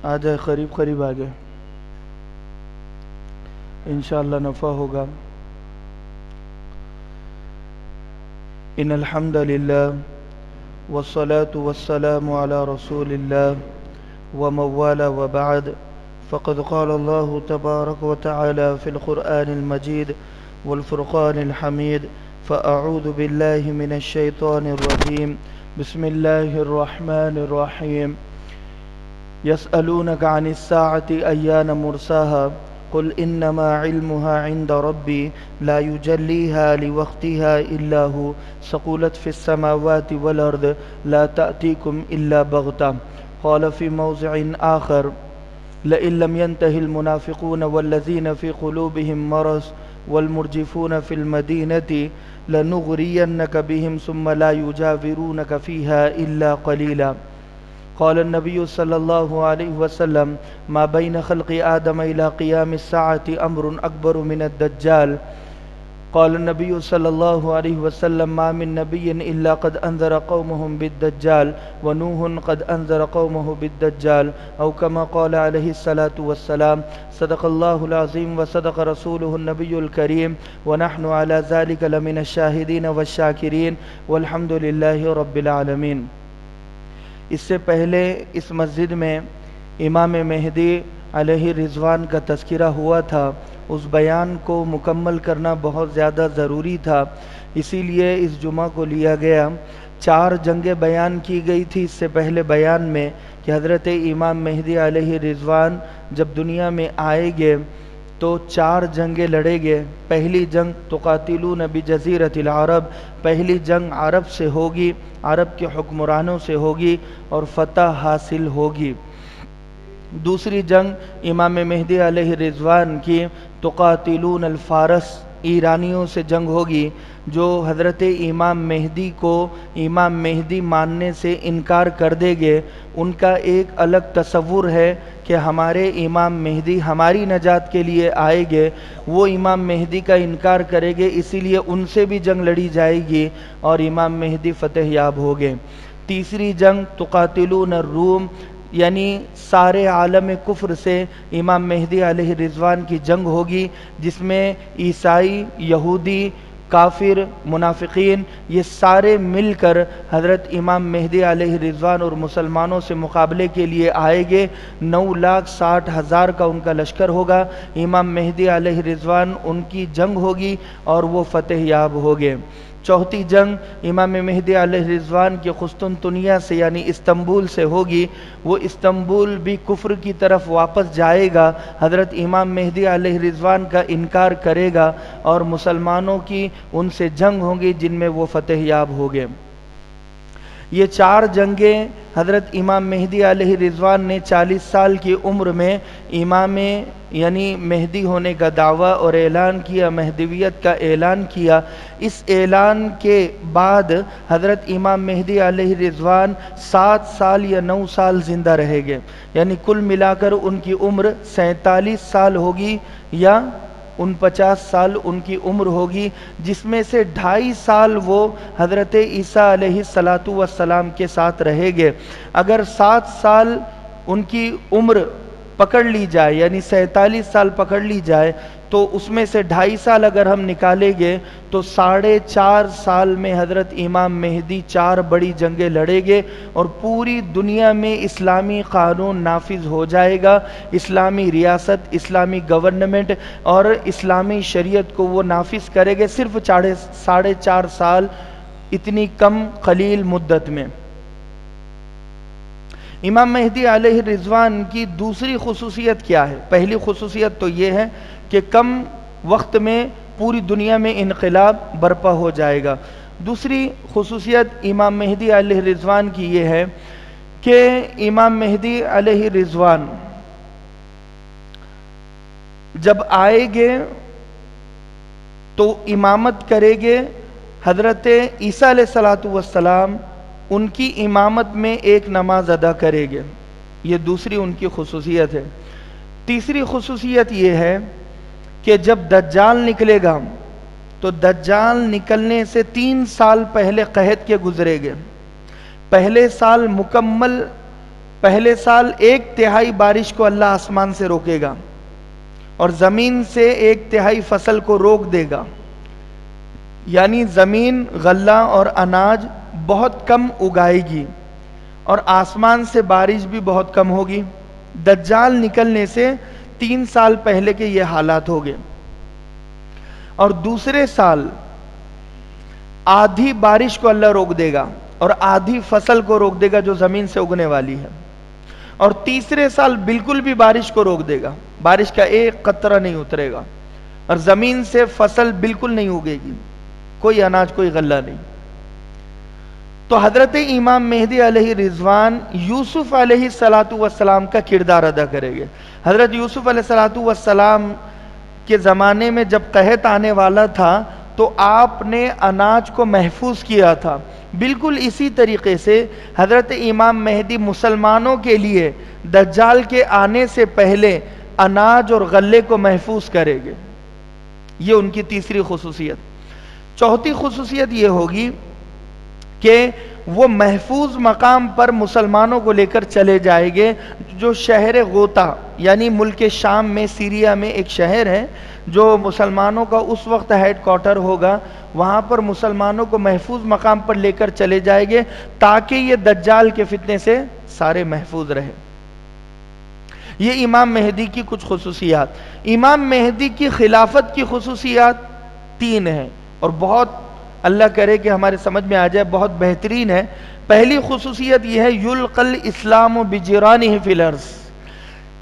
آ جائے، قریب قریب آ جائے، انشاءاللہ نفع ہوگا۔ ان الحمد للہ والصلاة والسلام على رسول اللہ ومن والاه وبعد، فقد قال الله تبارك وتعالى في القرآن المجيد والفرقان الحميد: فأعوذ بالله من الشيطان الرجيم، بسم الله الرحمن الرحيم. يسألونك عن الساعة أيان مرساها قل إنما علمها عند ربي لا يجليها لوقتها إلا هو ثقلت في السماوات والأرض لا تأتيكم إلا بغتة. قال في موضع آخر: لئن لم ينته المنافقون والذين في قلوبهم مرض والمرجفون في المدينة لنغرينك بهم ثم لا يجاورونك فيها إلا قليلا. قال النبي صلى الله عليه وسلم: ما بين خلق آدم إلى قيام الساعة أمر أكبر من الدجال. قال النبي صلى الله عليه وسلم: ما من نبي إلا قد أنذر قومهم بالدجال ونوح قد أنذر قومه بالدجال، أو كما قال عليه الصلاة والسلام. صدق الله العظيم وصدق رسوله النبي الكريم، ونحن على ذلك لمن الشاهدين والشاكرين والحمد لله رب العالمين. اس سے پہلے اس مسجد میں امام مہدی علیہ رضوان کا تذکرہ ہوا تھا. اس بیان کو مکمل کرنا بہت زیادہ ضروری تھا، اسی لیے اس جمعہ کو لیا گیا. 4 جنگیں بیان کی گئی تھی اس سے پہلے بیان میں کہ حضرت امام مہدی علیہ رضوان جب دنیا میں آئے گے تو 4 جنگیں لڑے گے. پہلی جنگ تقاتلون بجزیرۃ العرب، پہلی جنگ عرب سے ہوگی، عرب کے حکمرانوں سے ہوگی اور فتح حاصل ہوگی. دوسری جنگ امام مہدی علیہ رضوان کی تقاتلون الفارس، ایرانیوں سے جنگ ہوگی جو حضرت امام مہدی کو امام مہدی ماننے سے انکار کر دے گے. ان کا ایک الگ تصور ہے کہ ہمارے امام مہدی ہماری نجات کے لیے آئے گے، وہ امام مہدی کا انکار کرے گے، اسی لیے ان سے بھی جنگ لڑی جائے گی اور امام مہدی فتح یاب ہوگے. تیسری جنگ تقاتلون الروم، یعنی سارے عالم کفر سے امام مہدی علیہ رضوان کی جنگ ہوگی، جس میں عیسائی، یہودی، کافر، منافقین یہ سارے مل کر حضرت امام مہدی علیہ رضوان اور مسلمانوں سے مقابلے کے لیے آئے گے. 9,60,000 کا ان کا لشکر ہوگا. امام مہدی علیہ رضوان ان کی جنگ ہوگی اور وہ فتح یاب ہوگے. چوتھی جنگ امام مہدی علیہ رضوان کی قسطنطنیہ سے یعنی استنبول سے ہوگی. وہ استنبول بھی کفر کی طرف واپس جائے گا، حضرت امام مہدی علیہ رضوان کا انکار کرے گا اور مسلمانوں کی ان سے جنگ ہوگی جن میں وہ فتح یاب ہوگے. یہ 4 جنگیں حضرت امام مہدی علیہ رضوان نے 40 سال کی عمر میں امام یعنی مہدی ہونے کا دعویٰ اور اعلان کیا، مہدویت کا اعلان کیا. اس اعلان کے بعد حضرت امام مہدی علیہ رضوان 7 سال یا 9 سال زندہ رہے گے، یعنی کل ملا کر ان کی عمر 47 سال ہوگی یا 49 سال ان کی عمر ہوگی، جس میں سے 2.5 سال وہ حضرت عیسیٰ علیہ السلام کے ساتھ رہے گے. اگر 7 سال ان کی عمر پکڑ لی جائے یعنی 47 سال پکڑ لی جائے تو اس میں سے 2.5 سال اگر ہم نکالیں گے تو 4.5 سال میں حضرت امام مہدی 4 بڑی جنگیں لڑیں گے اور پوری دنیا میں اسلامی قانون نافذ ہو جائے گا. اسلامی ریاست، اسلامی گورنمنٹ اور اسلامی شریعت کو وہ نافذ کرے گے صرف 4.5 سال، اتنی کم قلیل مدت میں. امام مہدی علیہ رضوان کی دوسری خصوصیت کیا ہے؟ پہلی خصوصیت تو یہ ہے کہ کم وقت میں پوری دنیا میں انقلاب برپا ہو جائے گا. دوسری خصوصیت امام مہدی علیہ رضوان کی یہ ہے کہ امام مہدی علیہ رضوان جب آئے گے تو امامت کرے گے حضرت عیسیٰ علیہ السلام، ان کی امامت میں ایک نماز ادا کرے گے. یہ دوسری ان کی خصوصیت ہے. تیسری خصوصیت یہ ہے کہ جب دجال نکلے گا تو دجال نکلنے سے 3 سال پہلے قحط کے گزرے گے. پہلے سال مکمل پہلے سال 1/3 بارش کو اللہ آسمان سے روکے گا اور زمین سے 1/3 فصل کو روک دے گا، یعنی زمین غلہ اور اناج بہت کم اگائے گی اور آسمان سے بارش بھی بہت کم ہوگی۔ دجال نکلنے سے 3 سال پہلے کے یہ حالات ہو گئے، اور دوسرے سال آدھی بارش کو اللہ روک دے گا اور آدھی فصل کو روک دے گا جو زمین سے اگنے والی ہے، اور تیسرے سال بالکل بھی بارش کو روک دے گا، بارش کا ایک قطرہ نہیں اترے گا، اور زمین سے فصل بالکل نہیں اگے گی، کوئی اناج کوئی غلہ نہیں۔ تو حضرت امام مہدی علیہ رضوان یوسف علیہ السلام کا کردار ادا کریں گے۔ حضرت یوسف علیہ السلام کے زمانے میں جب قحط آنے والا تھا تو آپ نے اناج کو محفوظ کیا تھا، بالکل اسی طریقے سے حضرت امام مہدی مسلمانوں کے لیے دجال کے آنے سے پہلے اناج اور غلے کو محفوظ کریں گے۔ یہ ان کی تیسری خصوصیت۔ چوتھی خصوصیت یہ ہوگی کہ وہ محفوظ مقام پر مسلمانوں کو لے کر چلے جائیں گے، جو شہر غوطہ یعنی ملک شام میں سیریا میں ایک شہر ہے جو مسلمانوں کا اس وقت ہیڈ کوارٹر ہوگا، وہاں پر مسلمانوں کو محفوظ مقام پر لے کر چلے جائیں گے تاکہ یہ دجال کے فتنے سے سارے محفوظ رہے۔ یہ امام مہدی کی کچھ خصوصیات۔ امام مہدی کی خلافت کی خصوصیات 3 ہیں اور بہت اللہ کرے کہ ہمارے سمجھ میں آ جائے، بہت بہترین ہے۔ پہلی خصوصیت یہ ہے یلقی الاسلام بجرانہ فی الارض،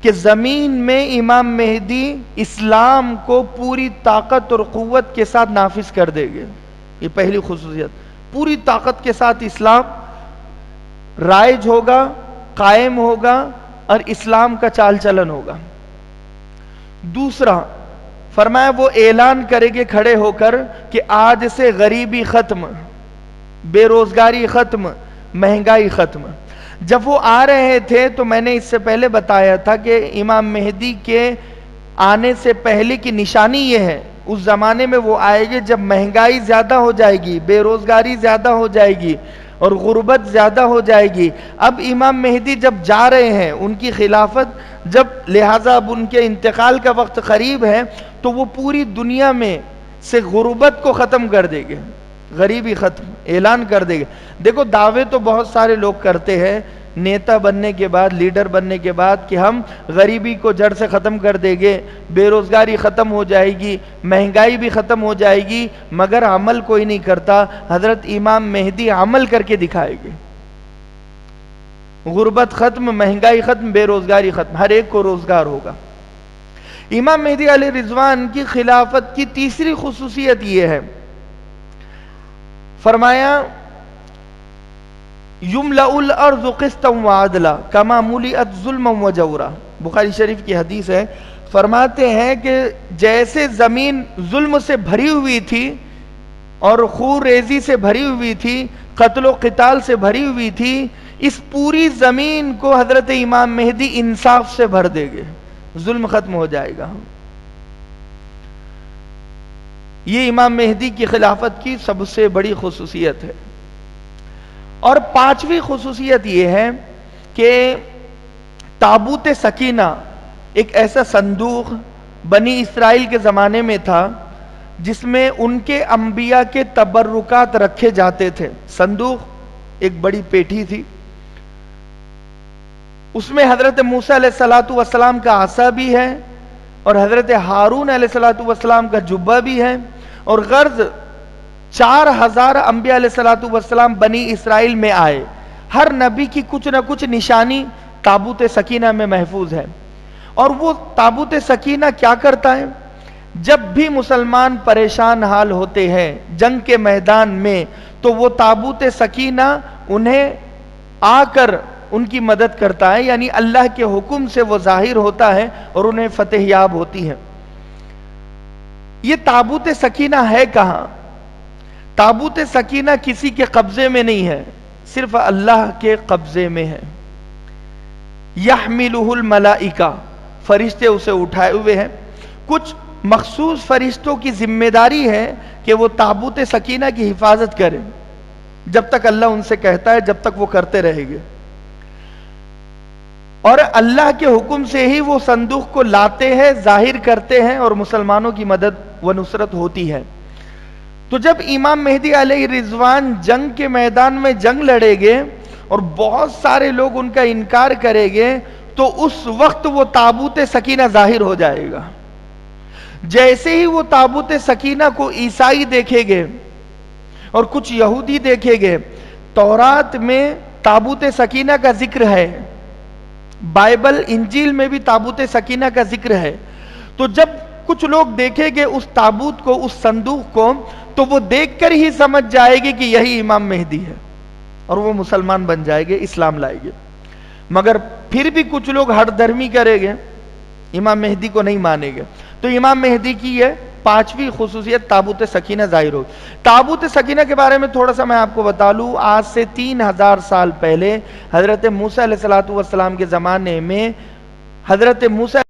کہ زمین میں امام مہدی اسلام کو پوری طاقت اور قوت کے ساتھ نافذ کر دے گے۔ یہ پہلی خصوصیت، پوری طاقت کے ساتھ اسلام رائج ہوگا، قائم ہوگا اور اسلام کا چال چلن ہوگا۔ دوسرا فرمایا وہ اعلان کرے گے کھڑے ہو کر کہ آج سے غریبی ختم، بے روزگاری ختم، مہنگائی ختم۔ جب وہ آ رہے تھے تو میں نے اس سے پہلے بتایا تھا کہ امام مہدی کے آنے سے پہلے کی نشانی یہ ہے، اس زمانے میں وہ آئے گے جب مہنگائی زیادہ ہو جائے گی، بے روزگاری زیادہ ہو جائے گی اور غربت زیادہ ہو جائے گی۔ اب امام مہدی جب جا رہے ہیں، ان کی خلافت جب لہٰذا اب ان کے انتقال کا وقت قریب ہے تو وہ پوری دنیا میں سے غربت کو ختم کر دے گے، غریبی ختم اعلان کر دے گے۔ دیکھو دعوے تو بہت سارے لوگ کرتے ہیں نیتا بننے کے بعد، لیڈر بننے کے بعد، کہ ہم غریبی کو جڑ سے ختم کر دیں گے، بے روزگاری ختم ہو جائے گی، مہنگائی بھی ختم ہو جائے گی، مگر عمل کوئی نہیں کرتا۔ حضرت امام مہدی عمل کر کے دکھائے گے۔ غربت ختم، مہنگائی ختم، بے روزگاری ختم، ہر ایک کو روزگار ہوگا۔ امام مہدی علیہ رضوان کی خلافت کی تیسری خصوصیت یہ ہے، فرمایا یملأ الارض قسطا وعدلا کما ملئت ظلما وجورا، بخاری شریف کی حدیث ہے، فرماتے ہیں کہ جیسے زمین ظلم سے بھری ہوئی تھی اور خون ریزی سے بھری ہوئی تھی، قتل و قتال سے بھری ہوئی تھی، اس پوری زمین کو حضرت امام مہدی انصاف سے بھر دے گے، ظلم ختم ہو جائے گا۔ یہ امام مہدی کی خلافت کی سب سے بڑی خصوصیت ہے۔ اور 5ویں خصوصیت یہ ہے کہ تابوت سکینہ ایک ایسا صندوق بنی اسرائیل کے زمانے میں تھا جس میں ان کے انبیاء کے تبرکات رکھے جاتے تھے۔ صندوق ایک بڑی پیٹھی تھی، اس میں حضرت موسیٰ علیہ السلام کا عصا بھی ہے اور حضرت ہارون علیہ السلام کا جبہ بھی ہے، اور غرض 4000 انبیاء علیہ السلام بنی اسرائیل میں آئے، ہر نبی کی کچھ نہ کچھ نشانی تابوت سکینہ میں محفوظ ہے۔ اور وہ تابوت سکینہ کیا کرتا ہے؟ جب بھی مسلمان پریشان حال ہوتے ہیں جنگ کے میدان میں تو وہ تابوت سکینہ انہیں آ کر ان کی مدد کرتا ہے، یعنی اللہ کے حکم سے وہ ظاہر ہوتا ہے اور انہیں فتح یاب ہوتی ہے۔ یہ تابوت سکینہ ہے کہاں؟ تابوت سکینہ کسی کے قبضے میں نہیں ہے، صرف اللہ کے قبضے میں ہے۔ یحملہ الملائکہ، فرشتے اسے اٹھائے ہوئے ہیں۔ کچھ مخصوص فرشتوں کی ذمہ داری ہے کہ وہ تابوت سکینہ کی حفاظت کریں، جب تک اللہ ان سے کہتا ہے جب تک وہ کرتے رہیں گے۔ اور اللہ کے حکم سے ہی وہ صندوق کو لاتے ہیں، ظاہر کرتے ہیں، اور مسلمانوں کی مدد و نصرت ہوتی ہے۔ تو جب امام مہدی علیہ رضوان جنگ کے میدان میں جنگ لڑیں گے اور بہت سارے لوگ ان کا انکار کریں گے، تو اس وقت وہ تابوت سکینہ ظاہر ہو جائے گا۔ جیسے ہی وہ تابوت سکینہ کو عیسائی دیکھیں گے اور کچھ یہودی دیکھیں گے، تورات میں تابوت سکینہ کا ذکر ہے، بائبل انجیل میں بھی تابوت سکینہ کا ذکر ہے، تو جب کچھ لوگ دیکھیں گے اس تابوت کو، اس صندوق کو، تو وہ دیکھ کر ہی سمجھ جائے گے کہ یہی امام مہدی ہے، اور وہ مسلمان بن جائے گے، اسلام لائے گے۔ مگر پھر بھی کچھ لوگ ہٹ دھرمی کریں گے، امام مہدی کو نہیں مانیں گے۔ تو امام مہدی کی یہ پانچویں خصوصیت تابوت سکینہ ظاہر ہوگی۔ تابوت سکینہ کے بارے میں تھوڑا سا میں آپ کو بتا لوں، آج سے 3000 سال پہلے حضرت موسیٰ علیہ السلام کے زمانے میں حضرت موسیٰ